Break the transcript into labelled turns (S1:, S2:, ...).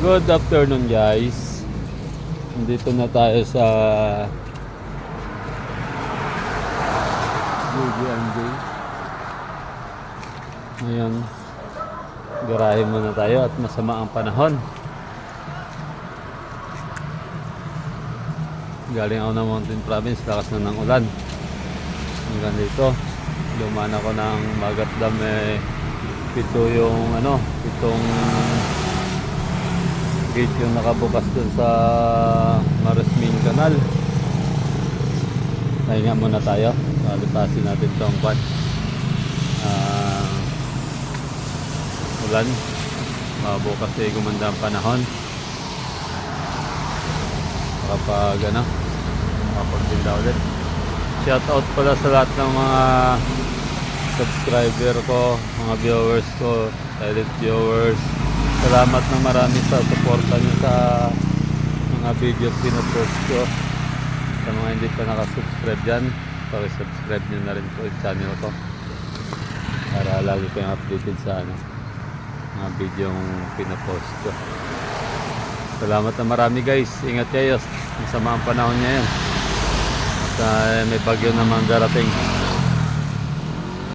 S1: Good afternoon guys. Nandito na tayo sa UGMJ. Ngayon, garahe muna tayo at masama ang panahon. Galing ako ng Mountain Province, lakas na ng ulan. Hanggang dito, dumaan ako ng Magat Dam, pitong gate yung nakabukas dun sa Marismin Canal. Pahinga muna tayo, lipasin natin itong ulan. Mabukas gumanda ang panahon. Kapag makapagtinda ulit. Shout out pala sa lahat ng mga subscriber ko, mga viewers ko, silent viewers. Salamat ng marami sa suporta nyo sa mga videos pinopost ko. Sa mga hindi pa nakasubscribe dyan, subscribe nyo na rin po yung channel ko para lagi kayong updated sa mga video yung pinopost ko. Salamat na marami guys. Ingat kayo. Masama ang panahon ngayon. At may bagyo naman darating.